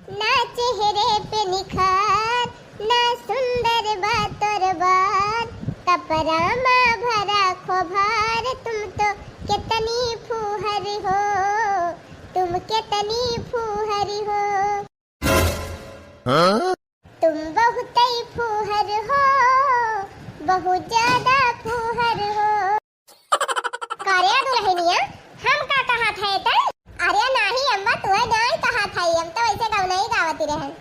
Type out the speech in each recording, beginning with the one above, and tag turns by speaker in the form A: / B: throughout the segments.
A: ना चेहरे पे निखार, ना सुंदर बात और बात, कपड़ा में भरा खोभार। तुम तो कितनी फूहर हो, तुम कितनी फूहर हो। तुम बहुत ही फूहर हो, बहुत ज्यादा फूहर हो। कार्या दुल्हनिया हम का कहा थे तन? अरे नाही अम्मा तू है नहीं कहा था, हम तो वैसे गाँव नहीं गावती रहन।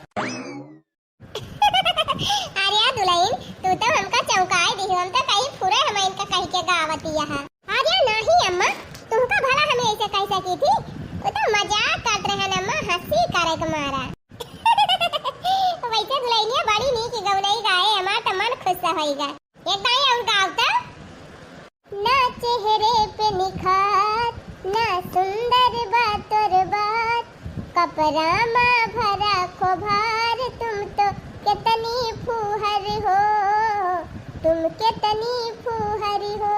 A: अरे दुल्हन तू तो हमका चौंकाए दी, हम तो कहीं फुरे हम इनका कह के गावती यहाँ। अरे नहीं अम्मा तुमका भला हमें ऐसे कैसे की थी, वो तो मजाक कर रहे हैं अम्मा, हंसी करे के मारा। वैसे दुल्हनिया बड़ी नी की गाँव नहीं गाए, हमारा तो मन खुश होएगा। एक गाय और गावता। ना चेहरे पे निखार, ना सुंदर बात और बात, कपड़ा में भरा खोभार। तुम तो कितनी फूहर हो, तुम कितनी फूहर हो।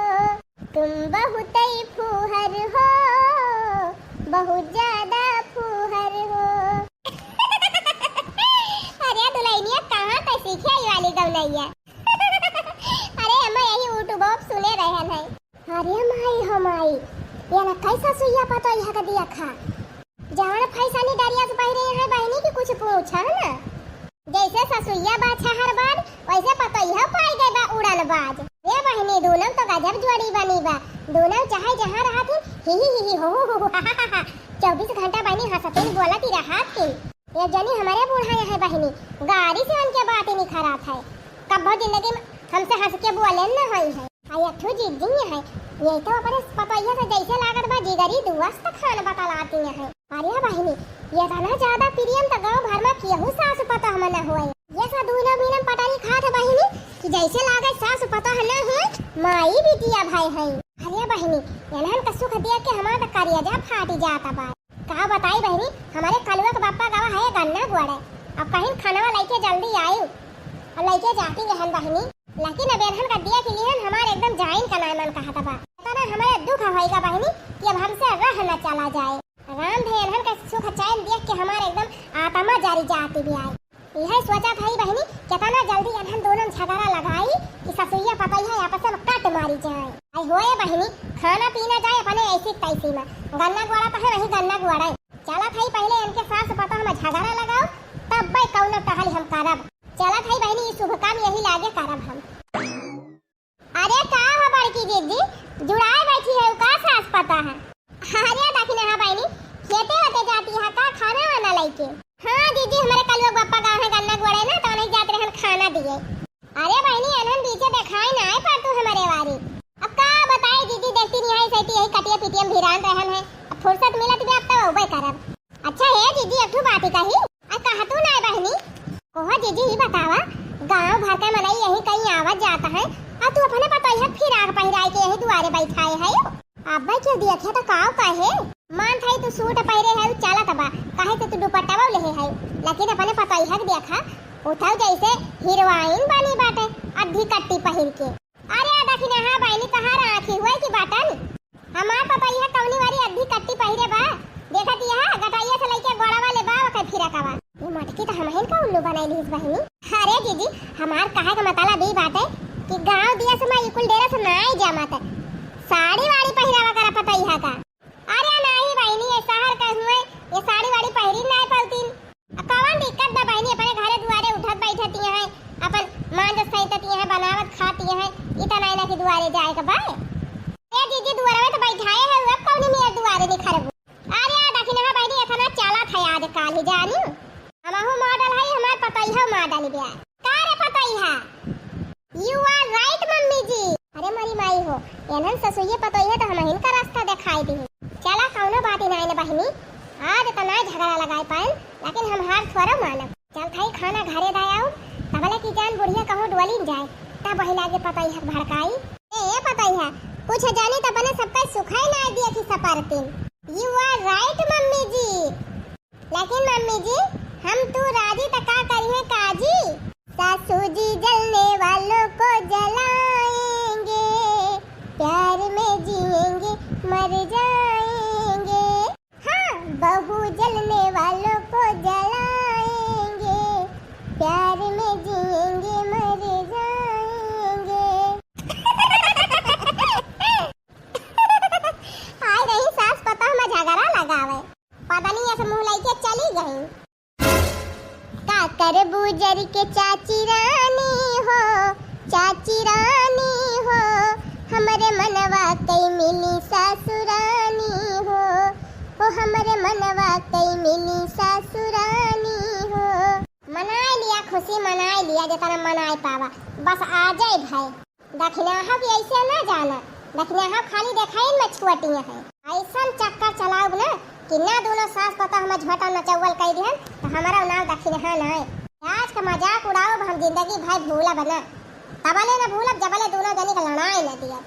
A: तुम बहुत ही फूहर हो, बहुत ज्यादा फूहर हो। अरे दुल्हनिया कहाँ पे सीखे ये वाली गवनैया? अरे अम्मा यही यूट्यूब सुने रहन है। अरे माई हमाई ये ना कैसा सुइया पता यह का दिया खा जान फैसानी डरिया से पहरे है बहनी की कुछ पूछा ना। जैसे ससुइया बाछा हर बार वैसे पता यह पाई गई बा उड़न बाज। ये बहनी दोनों तो गजब जोड़ी बनी बा, दोनों चाहे जहां रहत ही हो 24 घंटा बहनी हंसती बोलती रहत थी। ये जनी हमारे बूढ़ा है बहनी गाड़ी से उनके बात ही नहीं खराब है, कब जिंदगी में हमसे हंस के बोले न होई है। आया थू जिद्दी है ये तो अपने पपैया से जैसे लागत बा जिगरी दुवस्त खान बतलाती है। अरे बहनी ये तना ज्यादा प्रियम तो गांव भर में केहू सास पता हम न होए। ये सा दूना बीनम पटारी खात बहनी कि जैसे लागे सास पता न हो माई बिटिया भाई है। अरे बहनी एनहन का सुख दिया के हमारा तो करिया फाटी जाता बा। का बताई बहनी हमारे कलुआ के पापा गावा है गन्ना गुआड़े, अब कहीं खाना लेके जल्दी आयु और लेके जाती रहन बहनी। लेकिन अब एनहन का दिया के लिए हमारे एकदम जाइन का नाम कहा था बा। पता ना हमारे दुख होएगा बहनी कि अब हमसे रह न चला जाए। राम भे एनहन का सुख चैन देख के हमारे एकदम आत्मा जारी जाती भी आई। यह सोचा था बहनी कितना जल्दी एनहन दोनों झगड़ा लगाई कि ससुइया पतैया आपस में कट मारी जाए। आई होए बहनी खाना पीना जाए अपने ऐसी तैसी में, गन्ना गुआड़ा तो है वही गन्ना गुआड़ा। चला था पहले इनके सास पता हम झगड़ा लगाओ तब भाई कौन टहल हम करब। चला था बहनी शुभ काम यही लागे करब हम। अरे का हो बड़की दीदी जुड़ाए बैठी है का सास पता है? अरे देखी ना बहनी खेते होते जाती है का खाना वाना लेके। हाँ दीदी हमारे कल पापा गाँव है गन्ना गुआड़े ना तो नहीं जाते रहन खाना दिए। अरे बहनी अनहन पीछे दिखाई ना आए पर तू हमारे वारी। अब का बताए दीदी देखती नहीं है सही यही कटिया पिटियम भिरान रहन है, अब फुर्सत मिलत भी अब तो उबे करब। अच्छा है दीदी एक बात कही आ कहा तू ना बहनी ओह दीदी ही बतावा गांव भर का मनई यही कहीं आवत जाता है आ तू अपने पता है फिर आग पहिराए के यही दुआरे बैठाए है। अब भाई क्यों दिया तो काव काहे मान थाई तू सूट पहिरे है चला तबा काहे तो तू दुपट्टा लेहे है, लेकिन अपने पता है देखा उठाओ जैसे हीरोइन बनी बाटे अद्धी कट्टी पहिर के। अरे देखी ना हां बहनी कहां राखी हुए की बाटन हमार पता है कौनी वाली अद्धी कट्टी पहिरे बा देखत यहां गटाइया से लेके गोड़ा वाले बा के फिरा कावा ये मटकी तो हमहिन का उल्लू बनाई लीस बहनी। अरे दीदी हमार कहे का मतलब ई बात है कि गांव दिया से मैं इकुल डेरा से नाई जामत साड़ी वाड़ी पहिरावा करा पता यहां का। अरे नहीं बहनी ये शहर का हुए ये साड़ी वाड़ी पहिरी नहीं पाउतीन कौन दिक्कत बा बहनी अपने घरे दुआरे उठत बैठती है अपन मांज सहितती है बनावत खाती है इतना ना कि दुआरे जाए का बा। ए दीदी दुआरे में तो बैठाए है अब कौन मेरे दुआरे नहीं खरब। अरे देखी ना बहनी इतना चला था आज काल ही जानी हमहु मॉडल है हमार पतैया मॉडल बिया का रे पतैया। यू आर राइट मम्मी जी। अरे मरी माई हो एनन ससुइया पतैया तो हमहिन का रास्ता दिखाई दी। चला कौनो बात ही नहीं बहनी आज तो ना झगड़ा लगाए पाए लेकिन हम हार थोड़ा मानब। चल थाई खाना घरे दायाऊ तबले की जान बुढ़िया कहूं डोलिन जाए तब वही लागे पतैया भड़काई। ए पतैया कुछ जानी तो बने सबका सुखाई ना दिया कि सपारतीन। यू आर राइट मम्मी जी, लेकिन मम्मी जी हम तू राजी तो का करी है काजी सासू जी जलने वालों को जलाएंगे प्यार में जिएंगे मर जाएंगे। हाँ बहू जलने वालों को जलाएंगे चली गई। का कर बुजर के चाची रानी हो, चाची रानी हो, हमरे मनवा कई मिली सासुरानी हो, ओ हमरे मनवा कई मिली सासुरानी हो। मनाए लिया खुशी, मनाए लिया जितना मनाए पावा, बस आ जाए भाई। दखिनाहा भी ऐसे ना जाना, दखिनाहा खाली देखाई में छुअटिया है। ऐसा चक्कर चलाओ ना कि ना दोनों सास पता हम झटा न चौवल कह दिहन तो हमारा नाम दखिनाहा ना है। आज का मजाक उड़ाओ हम जिंदगी भाई भूला बना, तबले न भूलब जबले दोनों जनी का लड़ाई न दिया।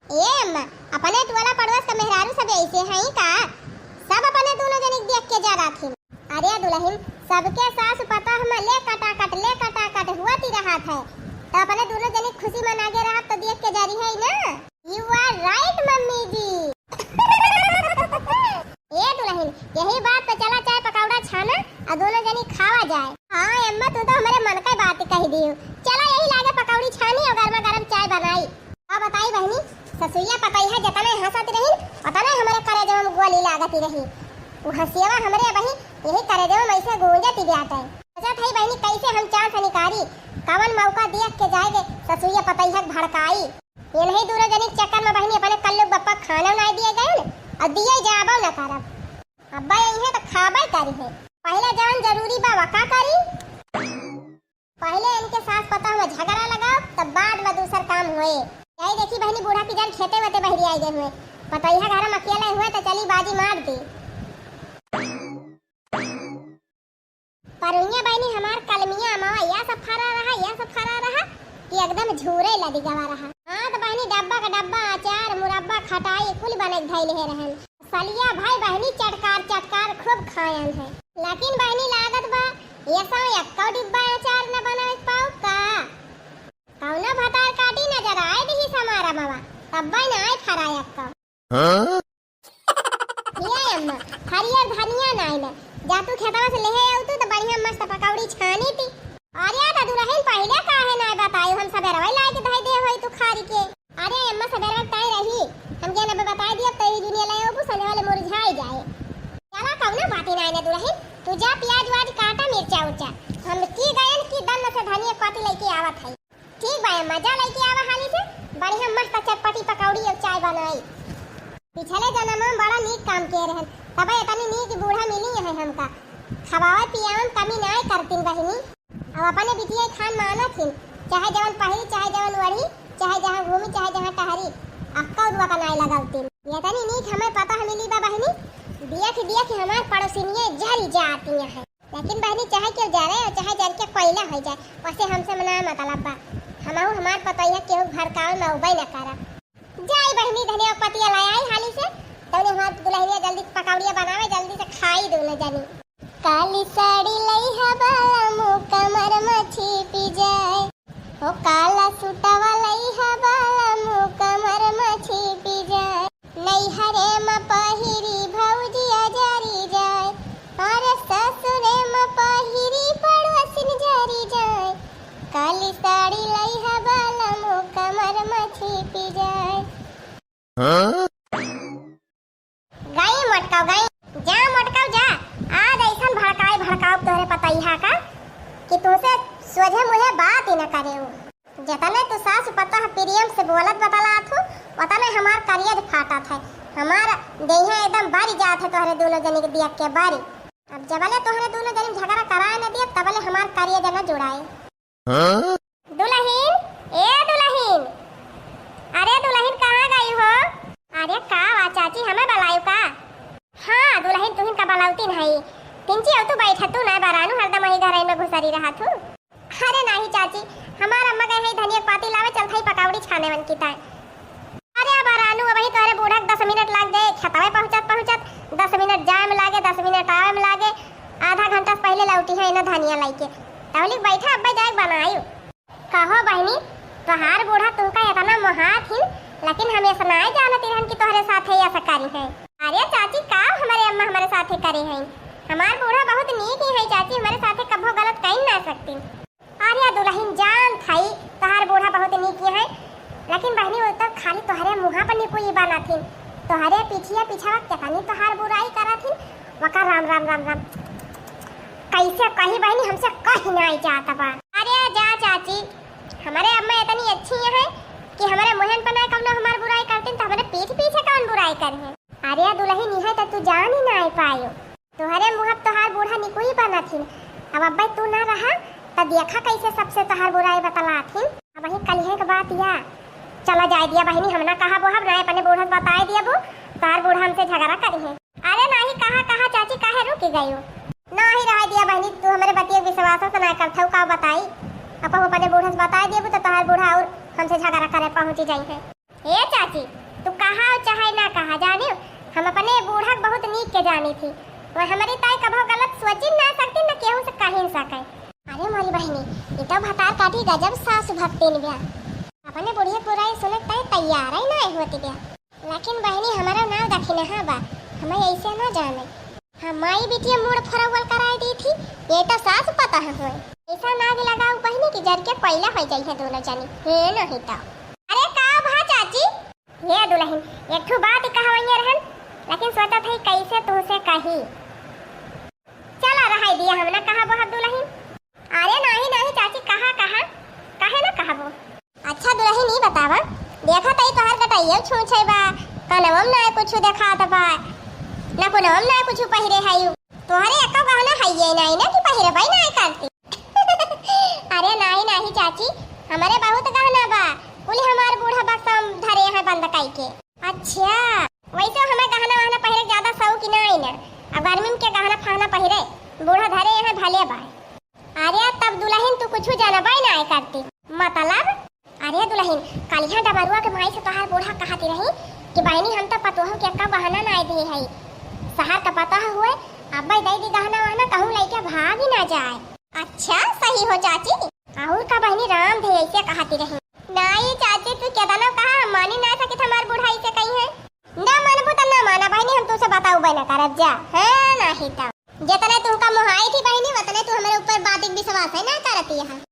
A: ए अम्मा, अपने टोला पड़ोस का मेहरारू सब ऐसे हैं का? सब अपने दोनों जनी देख के जा रही। अरे दुल्हन, सबके सास पता हम ले कटाकट हुआ ती रहा था, तो अपने दोनों जनी खुशी मना के रहा तो देख के जा रही है ना। यू आर राइट मम्मी जी। ए दुल्हन, यही बात पे चला चाय पकौड़ा छाना और दोनों जनी खावा जाए। हाँ अम्मा, तू तो हमारे मन का बात कह दी हो। चला यही लागे पकौड़ी छानी और गर्मा गर्म चाय बनाई। अब बताई बहनी, ससुइया पतई है जतने हंसत रही उतने हमारे कलेजे में गोली लागती रही। वो हंसियावा हमरे बही यही कलेजे में ऐसे गूंजती जाता है। सोचत है बहनी कैसे हम चांद से निकारी, कवन मौका देख के जाएगे ससुइया पतई है भड़काई। ये नहीं दोनों जनी चक्कर में बहनी अपने कल्लू बप्पा खाना ना दिए गए और दिए जाबो न करब। अब्बा यही है तो खाबा करी है। पहले जान जरूरी बा का करी, पहले इनके साथ पता हुआ झगड़ा लगाओ तब बाद में दूसरा काम होए। यही देखी बहनी बूढ़ा की जान खेते वेते बहरी आई गए हुए, पतैया घर में अकेला हुए तो चली बाजी मार दी। परुनिया बहनी हमार कलमिया मावा या सब फरा रहा कि एकदम झूरे लदी गवा रहा। हाँ तो बहनी डब्बा का डब्बा अचार मुरब्बा खटाई कुल बने धैले है रहन। सलिया भाई बहनी चटकार खूब खायन है, लेकिन बहनी लागत बा ये सौ एक डिब्बा अचार न बनावे पाऊ का। कौना भतार काटी नजर आए दी समारा मावा तब न आए फराया का। ये अम्मा हरियर धनिया नाई न जा तू खेतवा से लेहे आउ तो बढ़िया मस्त पकौड़ी छानी थी। अरे तो दुल्हन पहले काहे ना बतायो, हम सबेरा वाला लाए के धई दे होई तू खारी के। अरे अम्मा सबेरा ताई रही हम के न बता दिया तो ई दुनिया लाए ओ सने वाले मुरझाई जाए। चला कौना बाती नाई न दुल्हन, तू जा प्याज वाज काटा मिर्चा उचा, हम की गयन की दन से धनिया पाती लेके आवत है। ठीक बा अम्मा, जा लेके आवा हाली से बढ़िया मस्त चटपटी पकौड़ी और चाय बनाई। पिछले जन्म में बड़ा नीक काम किए रहन, तब इतनी नीक बूढ़ा मिली है हमका। खवावा पियावन कमी नाय करतीन बहिनी। अब अपने बिटिया खान माना थी, चाहे जवन पहरी चाहे जवन वड़ी चाहे जहां घूमी चाहे जहां टहरी अक्का उदवा का नाय लगावती। ये तनी नीक हमें पता है मिली बा बहिनी, दिया की हमार पड़ोसिनिये जरी जाती है। लेकिन बहनी चाहे क्यों जा रहे और चाहे जर के कोयला हो जाए वैसे हमसे मना मतलब बा। हमहु हमार पता है केहू घर काव में उबई न करब। जाई बहनी धनिया पतिया लाई आई हाली से तौने हमार दुल्हनिया जल्दी पकौड़िया बनावे जल्दी से खाई दोनों जनी। काली साड़ी लई है बाला मुँह कमर में छिपी जाए, ओ काला सूटवा लई है बाला मुँह कमर में छिपी जाए। नई हरे में पहिरी भौजिया जारी जाए, और ससुरे में पहिरी पड़ोसिन जारी जाए। काली साड़ी लई है बाला मुँह कमर में छिपी जाए। गई मटकाओ गई जा मटकाओ जा। आज ऐसा भड़काओ तोहरे पतैया का कि तुमसे सोझे मुझे बात ही न करे हो। जतने तू सास पता है प्रियम से बोलत बतला आथू उतने हमार करियर फाटा था। हमारा देहिया एकदम बारी जात है तोहरे दोनों जनी के दिया के बारी। अब जबले तोहरे दोनों जनी झगड़ा कराए न दिया तबले हमार करियर न जुड़ाए। दुल्हन, ए दुल्हन, अरे दुल्हन कहाँ गई हो? अरे का वा चाची हमें बलायू का? हाँ दुल्हन तुहिन का बलाउतीन है। पिंची तू बैठा तू ना बारानू हरदम ही घर में घुसरी रहा तू। अरे नहीं चाची, हमारा अम्मा गए है धनिया पाती लावे चल थई पकौड़ी छाने मन की ताई। अरे बारानू वही तोरे बूढ़ा 10 मिनट लाग गए खतवे पहुंचत 10 मिनट जाए में लागे 10 मिनट आवे में लागे। आधा घंटा पहले लौटी है ना धनिया लाके तौलिक बैठा अब्बा जाए बनायू। कहो बहनी तोहार बूढ़ा तुमका इतना मोहात ही, लेकिन हम ऐसा नहीं जानती रहन कि तोहरे साथ ही ऐसा करी है। अरे चाची का हमारे अम्मा हमारे साथ ही करे हैं। हमार बूढ़ा बहुत नीक ही है चाची, हमारे साथ कभो गलत कहीं ना सकती। अरे दुल्हन जान थाई तोहार बूढ़ा बहुत नीक है, लेकिन बहनी वो तो खाली तोहरे मुँह पर निकुई बना थी, तोहरे पीछिया पीछा कितनी तोहार बुराई करा थी वका राम राम राम राम। कैसे कही बहनी हमसे कहीं नहीं जाता बा। अरे जा चाची, हमारे अम्मा इतनी अच्छी है कि हमारे मोहन पना कौन हमार बुराई करते तो हमारे पीठ पीछे कौन बुराई करे। अरे दुल्हन है तो तू जान ही नहीं पायो, तुहरे मुँह तोहार बूढ़ा निकुई बना थी। अब अब्बा तू ना रहा तब देखा कैसे सबसे तोहार बुराई बतला थी। अब वही कलिहे के बात या चला जाए दिया बहनी, हमने कहा वो हम ना अपने बूढ़ा बताए दिया वो तार बूढ़ा हमसे झगड़ा करी है। अरे नहीं कहा चाची काहे रुक गई हो, ना ही रह दिया बहनी, तू हमारे बतिया विश्वास तो ना करता का बताई। अब अपने बूढ़ा से बताए दिया तो तोहार बूढ़ा और हमसे झगड़ा करे पहुंची जाई है। ए चाची तू कहा चाहे ना कहा जाने, हम अपने बूढ़ा बहुत नीक के जानी थी, वो हमारी ताई कभो गलत सोची ना सकती न केहू से कही न सके। अरे मोरी बहनी ये तो भतार काटी गजब सासु भक्ति ने ब्याह, अपने बुढ़िया बुराई सुने तय तैयार ही नहीं होती ब्याह। लेकिन बहनी हमारा नाम दखिना हाँ बा, हमें ऐसे न जाने। हमारी बिटिया मूड फरवल कराई दी थी, ये तो सास पता है हुए ऐसा नाग लगाऊ बहनी की जर के पहला हो जाई है दोनों जानी हे नहीं तो। अरे का भा चाची ये दुल्हन एक ठो बात कहवैया रहन, लेकिन सोचा था कैसे तुमसे कही। चला रहा दिया हमने कहा बहुत दुल्हन। अरे नहीं चाची कहा काहे ना कहा वो। अच्छा दुल्हन नहीं बतावा, देखा तई तोहर कटाइयो छूछे बा, कनवम ना कुछ देखा त बा, ना कोनवम ना कुछ पहिरे है। तोहरे एको गहना है ये नहीं ना कि पहिरे भाई नहीं करती। अरे नहीं चाची हमारे बहुत गहना बा, बोले हमार बूढ़ा बक्सम धरे है बंद काई के। अच्छा वैसे हमें गहना वहना पहिरे ज्यादा शौक नहीं ना, अब गर्मी के गहना फाना पहिरे बूढ़ा धरे है भले बा। अरे तब दुल्हन तू कुछ जाना बाई ना करती मतलब। अरे दुल्हन कालिया डबरुआ के माई से तोहार बूढ़ा कहती रही कि बहनी हम तो पतोह के का बहाना ना दे है, शहर का पता हुए अब भाई दई दी गहना वहना कहूं लेके भाग ही ना जाए। अच्छा सही हो चाची, और का बहनी राम थे ऐसे कहती रही। नहीं चाची तू क्या दाना कहा मानी ना सके हमार बूढ़ा ऐसे कही है। ना मानबो त ना माना बहनी, हम तुझसे बताऊ बना करब जा है नहीं तो जितने तुमका मोहाई थी बहनी उतने तू हमारे ऊपर बातिक विश्वास है ना करती है।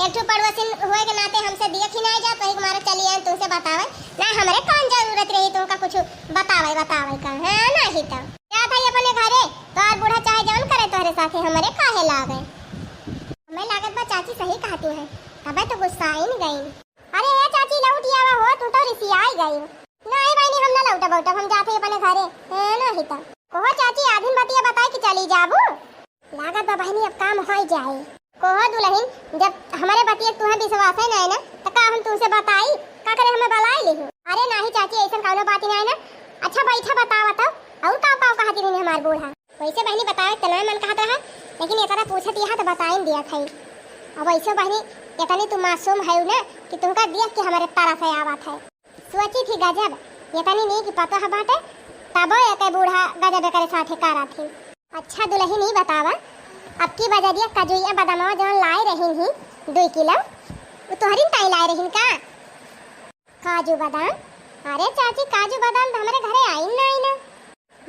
A: एक ठो पड़ोसी हुए के नाते हमसे देख ही ना जा तो हमारा चली आए तुमसे बतावे ना, हमारे कौन जरूरत रही तुमका कुछ बतावे का है नहीं तो क्या था अपने घरे तो और बूढ़ा चाहे जौन करे तोहरे साथे हमारे काहे लागे। हमें लागत बा चाची सही कहती है, हमें तो गुस्सा आई नहीं गई। अरे ये चाची लौट आवा हो, तू तो रिसी आई गई। नहीं बहनी हम ना लौटा बौटा, हम जाते अपने घरे है नहीं तो कोहो चाची आधीन बतिया बताए कि चली जाबू। लागत बा बहनी अब काम हो जाए। कोहो दुल्हन जब हमारे बतिया तुम्हें विश्वास है ना तो का हम तुमसे बताई का करे हमें बलाई ली। अरे नहीं चाची ऐसा कौनो बात नहीं ना। अच्छा बैठा बताओ और का पाव कहती रही हमार बूढ़ा। वैसे बहनी बताओ तना मन कहत रहा, लेकिन एकरा पूछत यहां तो बताई दिया थई। अब ऐसे बहनी इतनी तुम मासूम है ना कि तुमका देख के हमारे तारा से आवत है। सोची थी गजब इतनी नहीं कि पता है बाटे तब एक बूढ़ा गजब करे साथे करा थी। अच्छा दुल्हन नहीं बतावा, अब की बजरिया कजुइया बदामवा जवन लाए रही ही 2 किलो वो तोहरी ताई लाए रही का काजू बादाम। अरे चाची काजू बादाम तो हमारे घरे आई ना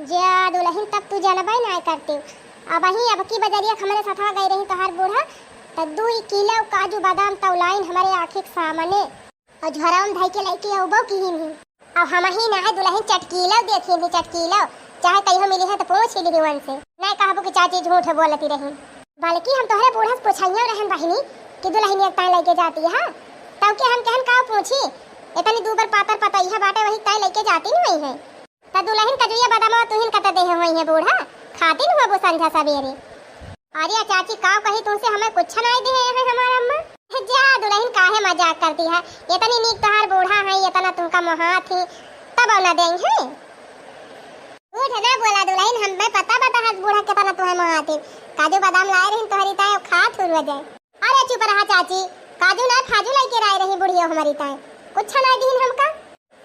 A: जा दुल्हन तब तू जानबई नहीं करती। अब की बजरिया हमारे साथ गई रही तोहार बूढ़ा तो 2 किलो काजू बादाम तो लाइन हमारे आँखी के सामने और झोरा में धाई के लेके अबो की ही। अब हम ही ना है दुल्हन चटकीलो देखी थी, चटकीलो चाहे कहीं मिली है तो पूछ ली वन से नहीं कहबो कि चाची झूठ बोलती रही। बल्कि हम तोहरे बूढ़ा से पूछाइयो रहन बहिनी कि दुल्हन एक ताई लेके जाती है तब के हम कहन का पूछी इतनी दूबर पातर पतैया बाटे वही ताई लेके जाती नहीं है तो दुल्हन कजुइया बादाम तुहिन कत दे होई है बूढ़ा खाती न हो संझा सवेरे। अरे चाची का कही तुमसे हमें कुछ नहीं दे है हमारा अम्मा। जा दुल्हन काहे मजाक करती है, इतनी नीक तोहार बूढ़ा है इतना तुमका मोहा थी तब ना देंगे। झूठ ना बोला दुल्हन, हमें पता बता है बूढ़ा कितना तुम्हें मोहा थी। काजू बादाम लाए रही तोहरी ताई खा थुर जाए। अरे चुप रहा चाची, काजू ना खाजू लेके आए रही बुढ़िया हमारी ताई कुछ ना दीन हमका।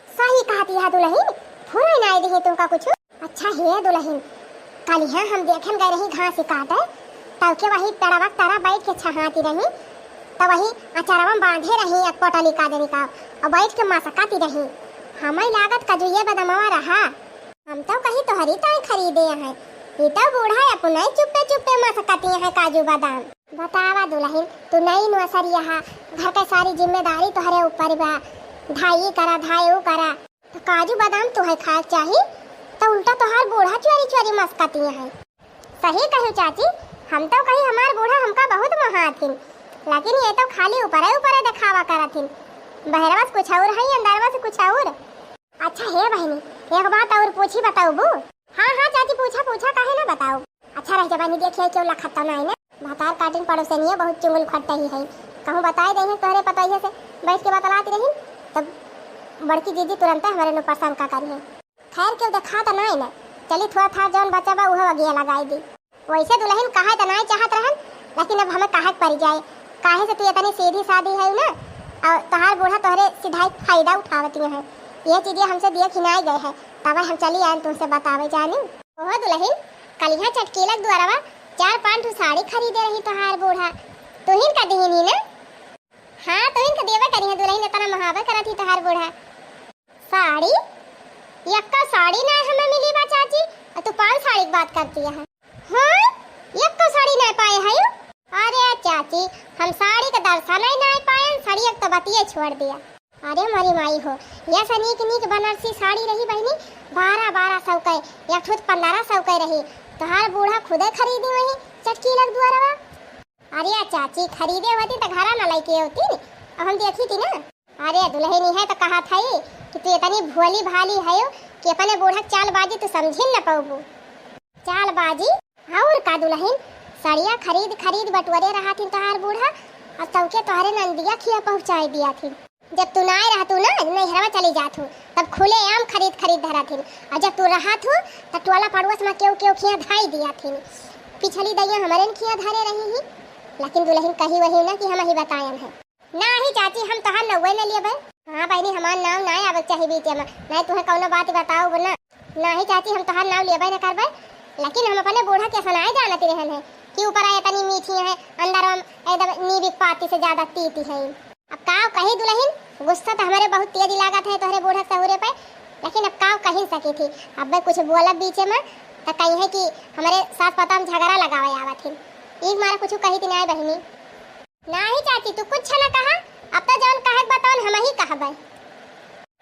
A: सही कहती है दुल्हन, पूरा नहीं दी तुमका कुछ। अच्छा है दुल्हन कल यहाँ हम देखन गए रही घास काटे तब के वही पेड़वा तारा बैठ के छहाती रही तो वही अचारवा बांधे रही एक पोटली काजरी का और बैठ के मसकाती रही। हमें लागत कजुए बदमवा रहा, हम तो कहीं तोहरी ताई खरीदे हैं ये तो बूढ़ा अपना ही चुप्पे चुप्पे मसकाती है काजू बादाम। बतावा दुल्हन तू नहीं नौसरी यहाँ घर के सारी जिम्मेदारी तोहरे ऊपर बा, धाई करा धाई करा तो काजू बादाम तुहे खा चाहिए तो उल्टा तोहार बूढ़ा चोरी चोरी मस्कती है। सही कहू चाची, हम तो कहीं हमार बूढ़ा हमका बहुत महाथिन, लेकिन ये तो खाली ऊपर दिखावा करथिन। बहरवा से कुछ और है, अंदरवा से कुछ और। अच्छा है बहनी, एक बात और पूछी बताऊ बू? हाँ हाँ चाची पूछा काहे ना बताओ। अच्छा रह जबानी देखिए क्यों लखता ना है ना। भातार काटिन पड़ोसनिया बहुत चुंगल खट्टा ही है। कहूँ बताए दे तोहरे पतैया से बैठ के बतलाती रही, तब बड़की दीदी तुरंत हमारे नो परेशान का करी है। खैर क्यों देखा तो नहीं ना, चली थोड़ा था जौन बचा बा उह वगिया लगाई दी। वैसे दुल्हन कहा तो नहीं चाहत रहन, लेकिन अब हमें कहा पड़ जाए काहे से तू इतनी सीधी सादी है ना, और तोहार बूढ़ा तोहरे सीधा फायदा उठावती है। ये चीजें हमसे दिए खिनाई गए है, तब हम चली आए तुमसे बतावे जानी। ओह दुल्हन कलिया चटकीलक द्वारा 4-5 साड़ी खरीदे रही तोहार बूढ़ा, तुहिन का दीनी ना? हाँ तुहिन का देवे करी है दुल्हन, इतना महावर करत ही तोहार बूढ़ा। साड़ी यक्का साड़ी ना हमें मिली बा चाची, और तू 5 साड़ी की बात करती है। हाँ यक्का साड़ी नहीं पाए है? अरे चाची हम साड़ी का दर्शन ही नहीं पाए, साड़ी एक तो बतिये छोड़ दिया। अरे मरी माई हो, ये सनीक नीक बनारसी साड़ी रही बहनी 1200 के, एक ठुत 1500 के रही। तोहार बूढ़ा खुदे खरीदी वही चटकीलक द्वारा। अरे चाची खरीदे होती तो घरा न लेके होती, अब हम देखी थी ना। अरे दुल्हनी है तो कहा था कि तू इतनी भोली भाली है कि अपने बूढ़ा चालबाजी तू समझी न पाऊ। चालबाजी और का दुल्हन साड़िया खरीद बटवरे रहा थी तोहार बूढ़ा, और तौके तोहरे नंदिया खिया पहुँचाई दिया थी। जब तू ना रहतू ना नैहरवा चली जात हो तब खुले आम खरीद धरा थी, और जब तू रहत हो तब टोला पड़ोस में केव खिया धाई दिया थी। पिछली दैया हमारे खिया धरे रही ही, लेकिन दुल्हन कही वही ना कि हम ही बतायन है। ना ही चाची हम तोहार नौवे न लिए। हाँ बहनी हमार नाम ना आवे चाहे बीचे में, नहीं तुम्हें कौनो बात बताओ ना। ना ही चाची हम तोहार नाम लेबे न करबे, लेकिन हम अपने बूढ़ा के सुनाए जानती रहन है कि ऊपर आए इतनी मीठी है, अंदर हम एकदम नीबी पाती से ज्यादा तीती है। अब काव कही दुल्हन, गुस्सा तो हमारे बहुत तेज लागत है तोहरे बूढ़ा सहुरे पे, लेकिन अब काव कही सकी थी। अब कुछ बोला बीचे में तो कही है कि हमारे साथ पता हम झगड़ा लगावे आवत थी, एक मारा कुछ कही थी ना बहनी। नहीं चाची तू कुछ ना कहा, अब तो जान कहे बताओ हम ही कहबे।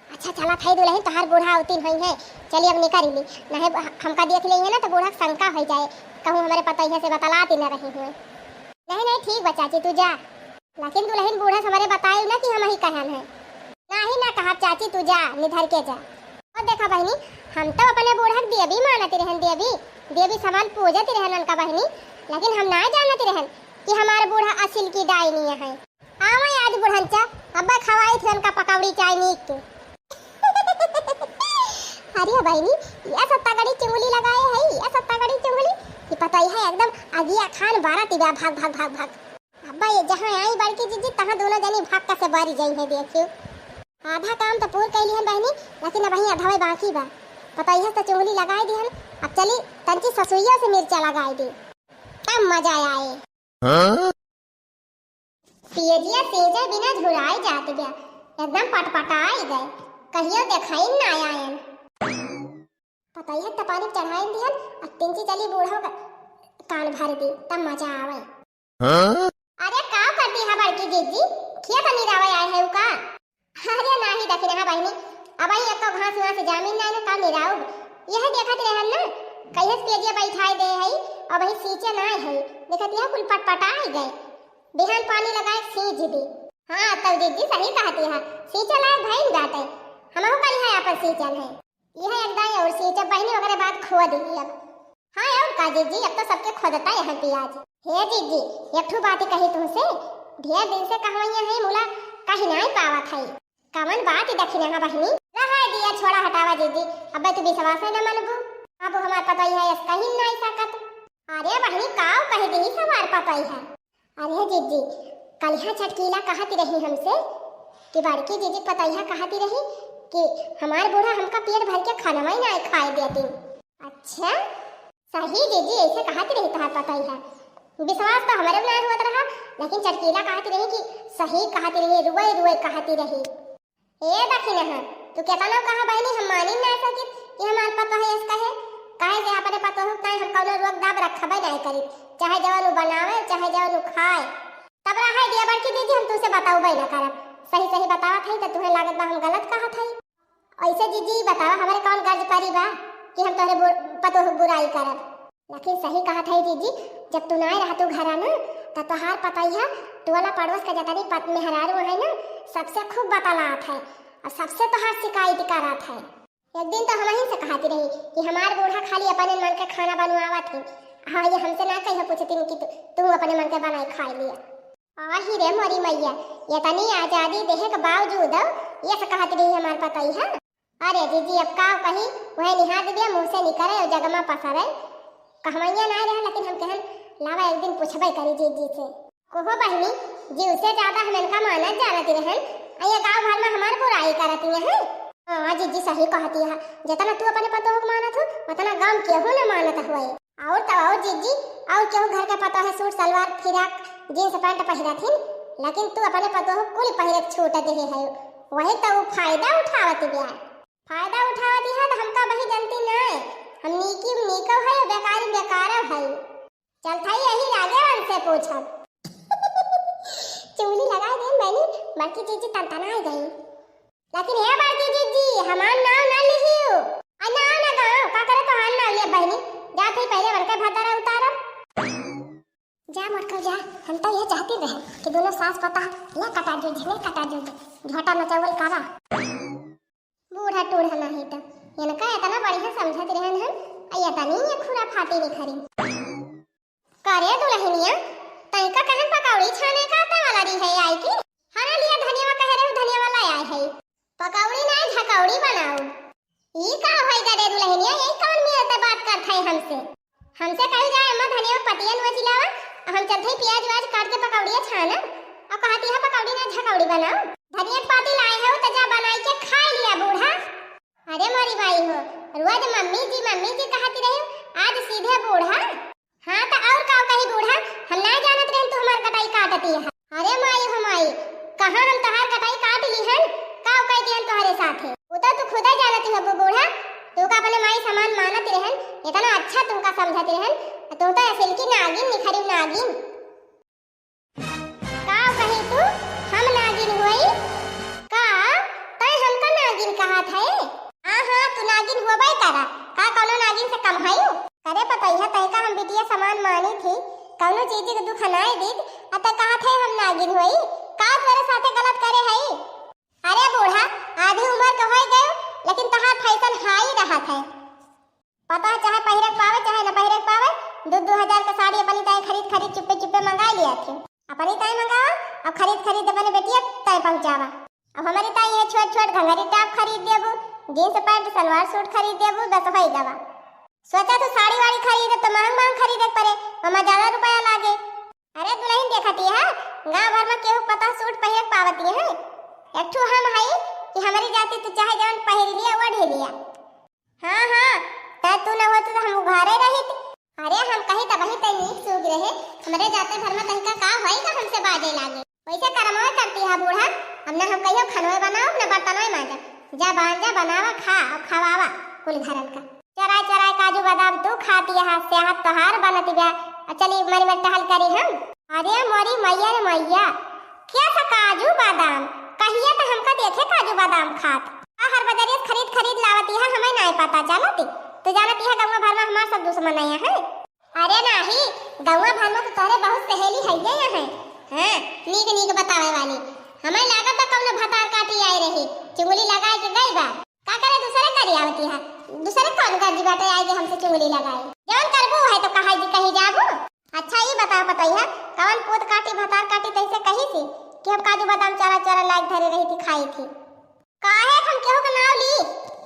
A: अच्छा चला थाई दुल्हन तोहार बूढ़ा अवतीन हुई है, चलिए अब निकल ली, नहीं हमका देख ली है ना तो बूढ़ा शंका हो जाए, कहूँ हमारे पतैया से बतलाती न रही हुए। नहीं ठीक बा चाची तू जा, लेकिन दुल्हन बूढ़ा हमारे बताए ना कि हम ही कहन है। नहीं ना कहा चाची तू जा, निधर के जा। और देखा बहनी हम तो अपने बूढ़ा देवी मानती रहन, देवी समान पूजती रहन उनका बहनी, लेकिन हम ना जानती रहन कि हमारे बूढ़ा असिल की डायनी है। आवा आज बुढ़ंचा अब्बा खवाई थे उनका पकौड़ी चाय नीक के। अरे बहनी ये सत्तागड़ी चुंगली लगाए है, ये सत्तागड़ी चुंगली कि पता ही है एकदम अगिया खान बारात भाग भाग भाग भाग भाग। अब्बा ये जहाँ आई बड़की जीजी तहाँ दोनों जनी भाग का से बारी जाई है। देखियो आधा काम तो पूर कैली है बहनी, लेकिन अब वहीं आधा बाकी बा। पता ही है तो चुंगली लगाई दी हम, अब चली तंची ससुइया से मिर्चा लगाई दी, तब मजा आए। पियजिया सेजा बिना झुराई जाते गया, एकदम पटपटाई गए, कहियो देखाई ना आयन। पता ही है तपानी चढ़ाई दिहन, अब तिंची चली बूढ़ा का कान भर दी, तब मजा आवे। अरे का करती है बड़की जीजी, किया तो निरावे आए है उका? अरे नाही देखी ना बहनी, अब आई एक तो घास घास जमीन ना का निराव, यह देखत रहन ना कहिए पियजिया बैठाई दे है, अब वही सींचे ना है, देखत यह कुल पटपटाई गए, बिहान पानी लगाए सींच दी। हाँ तब जीजी सही कहती है, सींचे लायक भइल जाते, हमहु कली है अपन सींचन है, यह एकदम और सींचे बहनी वगैरह बात खो दी अब। हाँ और का जीजी अब तो सबके खोदता है पियाज। हे जीजी एक ठो बात कही तुमसे, ढेर दिन से कहवैया है मुला कहीं नहीं पावत है, कमन बात देखी ना बहनी। रहा दिया छोड़ा हटावा जीजी, अब तू विश्वास है न मनबू, अब हमार पता ही है इसका ही नहीं सकत। अरे बहनी काव कह दी हमार पता ही है। अरे जीजी कलिया चटकीला कहती रही हमसे कि बड़की जीजी पता ही कहती रही कि हमार बूढ़ा हमका पेट भर के खाना ही नहीं खाए देती। अच्छा सही जीजी ऐसे कहती रही तो पता ही है, विश्वास तो हमारे ना हुआ रहा, लेकिन चटकीला कहती रही कि सही कहती रही, रुए रुए कहती रही। ए देखी ना तू कहता ना कहा बहनी हम मानी ना सकी कि हमार पता है इसका है, काहे जे अपने पता होता है हम कौनो रोक दाब रखबे नहीं करी, चाहे जवान बनावे चाहे जवान खाए, तब रहा दिया बड़की दीदी हम तुझसे बताऊबे ना करब, सही सही बतावा थई तो तुम्हें लागत बा हम गलत कहत हई। ऐसे जीजी बतावा हमारे कौन गर्ज परी बा कि हम तोहरे पतो बुराई करब। लेकिन सही कहा था जीजी, जब तू ना रहा तू घर ना तो तोहार पतैया टोला पड़ोस का जतनी पत मेहरारू है ना सबसे खूब बतलात है और सबसे तोहार शिकायत करत है। एक दिन तो हम ही से कहती रही कि हमार बूढ़ा खाली अपने मन के खाना बनवावत है। हाँ ये हमसे ना कहियो पूछती कि तू अपने मन के बनाई खा लिया। आही रे मोरी मैया, ये तनी आजादी देहे के बावजूद ये से कहती रही हमार पतैया। अरे जीजी अब का कहीं वह निहाद दिया मुंह से निकले और जगमा पसरे कहवैया ना रहे। लेकिन हम कहन लावा एक दिन पूछबे करी जीजी से कोहो बहनी जी उससे ज्यादा हम इनका मानत जानती रहन ये गांव भर में हमार बुराई करती है। हां जीजी सही कहती है, जितना तू अपने पतो को मानत हो उतना गांव केहू ना मानत हुए। और तो और जीजी और केहू घर के पतो है सूट सलवार फिराक जींस पैंट पहिरथिन, लेकिन तू अपने पतो को कुल पहिरे छूट दे है। वही तो फायदा उठावत बिया, फायदा उठावती है तो हमका वही जनती ना हम नीकी नीको है बेकारी बेकार है। चल थाई यही लागे हमसे पूछब चुगली लगा दे मैंने बाकी जीजी तंतना आ गई। लेकिन हे बाकी जीजी हमार नाम ना लिहियो ना ना गाओ का करे तो हाल ना ले बहनी जा थे पहले बनके भतारा उतारो जा मरकर जा। हम तो ये चाहती रहे कि दोनों सास पता ले कटा जो झने कटा जो झोटा नचावल करा बूढ़ा टूढ़ा नहीं तो इनका इतना बढ़िया समझत रहन हम ये तनी ये खुरा फाटी नहीं खरी करे दुल्हनिया तैका कहन पकौड़ी छाने का ता वाला री है आई की हरा लिया धनिया कह रहे धनिया वाला आए है पकौड़ी ना झकौड़ी बनाओ। ई का होई करे दुल्हनिया यही कौन मिलते बात करत है हमसे कह जाए अम्मा धनिया पतिया नुआ चिलावा हम चलते प्याज वाज काट के पकौड़िया छाना और कहती है पकौड़ी ना झकौड़ी बनाओ। धनिया पाती लाए हो तो जा बनाई के खा लिया बूढ़ा। अरे मोरी भाई हो रोज मम्मी जी कहती रही आज सीधे बूढ़ा। हाँ तो और का कही बूढ़ा हम ना जानत रहे तू हमार कटाई काटती है। अरे माई हो माई कहां हम तोहार कटाई काट ली हन का कहती हन तोहरे साथे वो तो तू खुदा जानती है बूढ़ा। तू का अपने माई समान मानत रहन इतना अच्छा तुमका समझत रहन तू तो असल की नागिन निखरी नागिन का कही तू हम नागिन हुई का तय हमका नागिन कहा था। हां तू नागिन हुआ करा का कोनो नागिन से कम है करे पता है तय का हम बिटिया समान मानी थी कौनो चीज के दुख नाए दीद अत कहा थे हम नागिन हुई का तेरे साथे गलत करे है। अरे बूढ़ा आधी उम्र के हो गए लेकिन तहार फैशन हाई रहा है पता चाहे पहिरे पावे चाहे न पहिरे पावे 2-2000 का साड़ी अपनी ताई खरीद चुप्पे मंगा लिया थे अपनी ताई मंगावा अब खरीद अपने बेटिया ताई पहुंचावा। अब हमारी ताई ये छोट घंघरी टॉप खरीद देबू जींस पैंट सलवार सूट खरीद देबू बस होई दवा। सोचा तो साड़ी वाड़ी खरीदे तो महंग खरीदे पड़े हमें ज्यादा रुपया लागे। अरे दुल्हन देखती है गांव भर में केहू पता सूट पहिर पावती है एक ठो हम हई कि हमारी जाति तो चाहे जवन पहिर लिया वो ढे लिया। हां त तू न होत तो हम घरे रहित। अरे हम कहीं त वही त नीक सूझ रहे हमरे जाते भर में तनिका का होई का हमसे बाजे लागे वैसे करमो करती है बूढ़ा। हम न हम कहियो खनोय बनाओ न बर्तनोय मांजे जा बांजा बनावा खा और खवावा कुल घरन का चराय काजू बादाम तू खाती है सेहत तोहार बनत बा चली मरी में टहल करी हम। अरे मोरी मैया रे मैया क्या था काजू बादाम कहिए तो हमका देखे काजू बादाम खात हर बजरिया खरीद लावती है हमें नहीं पता जानती तो जानती है गांव भर में हमार सब दुश्मन है। अरे नहीं गांव भर में तो तोरे बहुत सहेली है ये है हां नीक बतावे वाली हमें लागत है कौन भतार काटी आई रही चुंगली लगाए के गई बा का करे दूसरे करी आवती है दूसरे कौन कर जी बाटे आई हमसे चुंगली लगाई जवन करबो है तो कहाई जी कहीं जाबो। अच्छा ये बता पतैया कौन पोत काटी भतार काटी तैसे कही थी कि हम काजू बादाम चरा लायक धरे रही थी खाई थी काहे हम केहू का नाम ली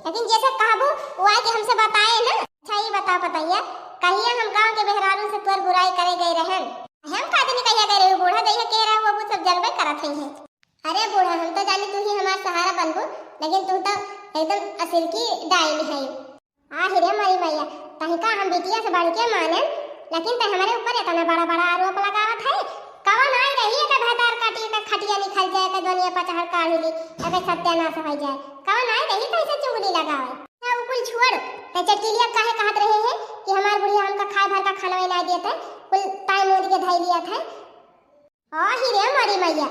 A: लेकिन जैसे कहबो वो आके हमसे बताए ना। अच्छा ये बता पतैया कहिए हम गांव के बेहरारू से तोर बुराई करे गए रहन हम का दिन कहिया गए रहे बूढ़ा दैया के रहा वो सब जानबे करत है। अरे बूढ़ा हम तो जानी तू ही हमार सहारा बनबो लेकिन तू तो एकदम असिल की डायन है। हिरे मारी मैया तहिका हम बिटिया से बढ़ के माने लेकिन ते हमारे ऊपर इतना बड़ा आरोप लगावत है कौन आई रही है भतार काटी का खटिया निकल जाए का दुनिया पचहर काढ़ ली अबे सत्यानाश हो जाए कौन आई रही कैसे चुगली लगावे ना वो कुल छोड़ ते चटिलिया काहे कहत रहे हैं कि हमार बुढ़िया हमका खाए भर का खाना ना दिया था कुल ताई मोद के धाई लिया था। हिरे मारी मैया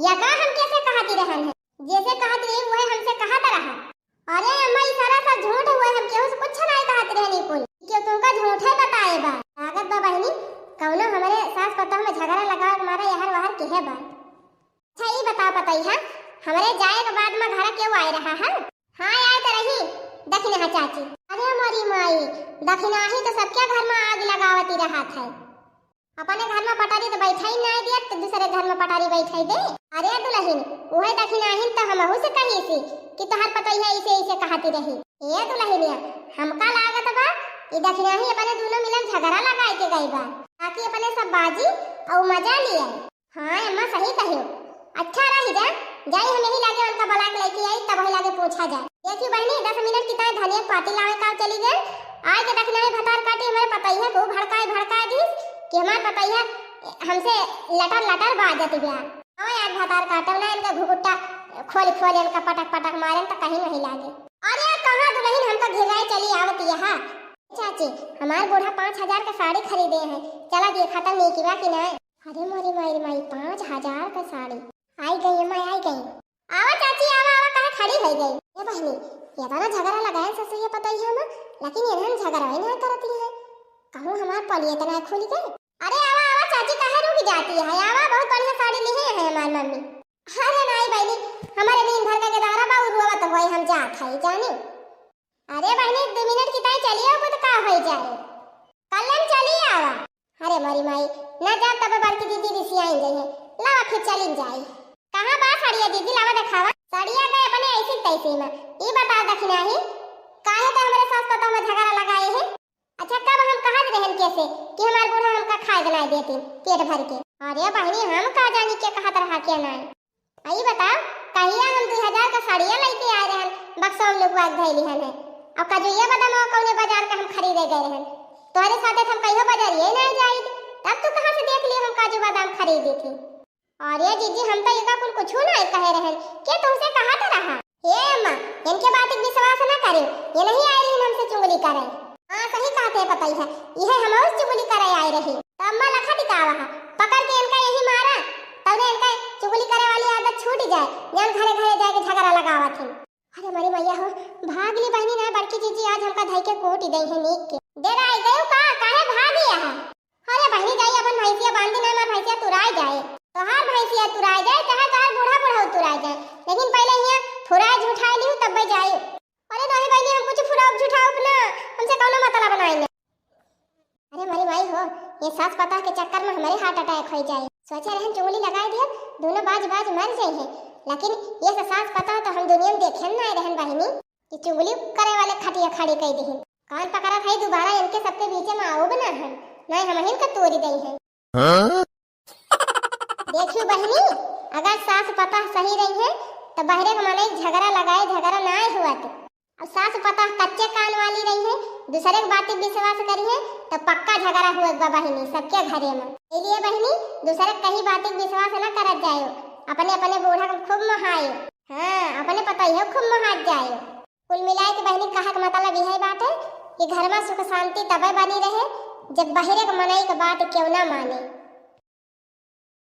A: या का हम कैसे कहती रहन है जैसे कहती रही वो हमसे कहत रहा अरे अम्मा ई सारा सा झूठ हुआ, हम केहू से कुछ नहीं कहत रहनी कुल कि तुमका झूठे बताए बा। लागत बा बहनी कौनो हमारे सास पतोह में झगड़ा लगा के मारा यहर वहर के है बा। अच्छा ई बता पतई है हमारे जाए के बाद में घर क्यों आए रहा है? हां आए तो रही दखिना चाची। अरे मोरी माई दखिना ही तो सबके घर में आग लगावती रहा था। अपने घर में पटारी तो बैठाई नहीं दिया तो दूसरे घर में पटारी बैठाई दे। अरे दुल्हन वही दखिनाहिन तो हमहू से कही सी कि तोहर पतई है इसे इसे कहती रही। ये दुल्हनिया हमका लागत बा ई दखिनाही अपने दोनों मिलन झगड़ा लगाए के गई बा ताकि अपने सब बाजी और मजा लिए। हां अम्मा सही कहियो। अच्छा रही जा जाई हम यही लागे उनका बुला के लेके आई तब वही लागे पूछा जाए। देखियो बहनी 10 मिनट की तरह धनिया पाती लावे का चली गई। आज के दखिनाही भतार काटी हमारे पतई है को भड़काए दी कि हमार पतई है हमसे लटर बाजत गया। हां यार भतार काटो ना इनका घुघुट्टा खोल इनका पटक मारन तो कहीं नहीं लागे। अरे कहां दुल्हन हमका घेराए चली आवत यहां। चाची हमार बूढ़ा 5000 का साड़ी खरीदे हैं चला दिए खत्म नहीं किया कि नहीं। अरे मोरी माई 5000 का साड़ी आई गई अम्मा आई गई। आवा चाची आवा कहां खड़ी हो गई? ये बहनी ये दाना झगड़ा लगाए ससुर ये पता ही है ना लेकिन इन्हन झगड़ा ही नहीं करती है। कहूं हमार पलिए तना खुल गई। अरे आवा चाची कहां रुक जाती है? आवा बहुत बढ़िया साड़ी ली है हमार मम्मी। अरे नहीं बहनी हमारे दिन भर का गदारा बा रुआ तो वही हम जात है जाने। अरे बहनी 2 मिनट की तरह चलिए अब तो का हो जाए कल चलिए आवा। अरे मोरी माई ना जा तब बड़की दीदी रिसी आई गई है लावा फिर चली जाए। कहां बा साड़िया दीदी लावा दिखावा। साड़िया गए अपने ऐसे तैसे में ई बताओ दखिनाही काहे तो हमारे सास पतोह में झगड़ा लगाए है। अच्छा कब हम कहा रहन कैसे कि हमार बूढ़ा हमका खाए बनाए देती पेट भर के। अरे बहनी हम का जानी के कहत रहा के ना आई बताओ कहिया हम 2000 का साड़िया लेके आए रहन बक्सा हम लोग बात धैली हन है। अब का जो ये बताओ कौने बाजार का हम खरीदे गए रहन तोरे साथे हम कहियो बाजार ये नहीं जाई तब तू कहां से देख लिए हम काजू बादाम खरीदी थी। अरे जीजी हम तो इका कुल कुछ नहीं कहे रहन के तुमसे कहा था रहा। हे अम्मा इनके बात एक विश्वास ना करियो ये नहीं आई रही हमसे चुगली करे। हां सही कहते पता ही है ये हम और चुगली करे आई रही तो अम्मा लखा दिखावा पकड़ के इनका यही मारा तब इनका चुगली करे वाली आदत छूट जाए जन घरे जाके झगड़ा लगावा थी। अरे मरी मैया हो भागली बहनी ना बड़की जीजी आज हमका धई के कोट दई है नीक के देर आई गयो का काहे भागिया है। अरे बहनी जाई अपन भैंसिया बांधी ना मार भैंसिया तुराई जाए तोहार भैंसिया तुराई जाए चाहे तोहार बूढ़ा तुराई जाए लेकिन पहले यहाँ फुराए झुठाई लियो तब जाए। अरे नहीं बहनी हम कुछ फुराब झुठाओ ना हमसे कौनो मतलब बनाएंगे। अरे मेरी भाई हो ये सास पता के चक्कर में हमारे हार्ट अटैक हो जाए सोचे रहन चुगली लगा दिया दोनों बाज मर जाए हैं लेकिन ये सास पता तो हम दुनिया में देखे ना रहन बहनी कि चुगली करे वाले खटिया खड़ी कई दी कान पकड़ा था दोबारा इनके सबके बीच में आओ बना है नहीं हम इनका तोड़ी दई है। देखियो बहनी अगर सास पता सही रही है तो बहरे के मने झगड़ा लगाए झगड़ा ना हुआ तो अब सास पता कच्चे कान वाली रही है दूसरे की बात विश्वास करी है तो पक्का झगड़ा हुआ बहनी सबके घरे में। इसलिए बहनी दूसरे कहीं बात विश्वास न करत जायो अपने बूढ़ा को खूब महायो। हां अपने पता ही है खूब महात जायो। कुल मिलाए के बहनी कहा का मतलब यही बात है कि घर में सुख शांति तबे बनी रहे जब बहरे के मनाई के बात क्यों ना माने।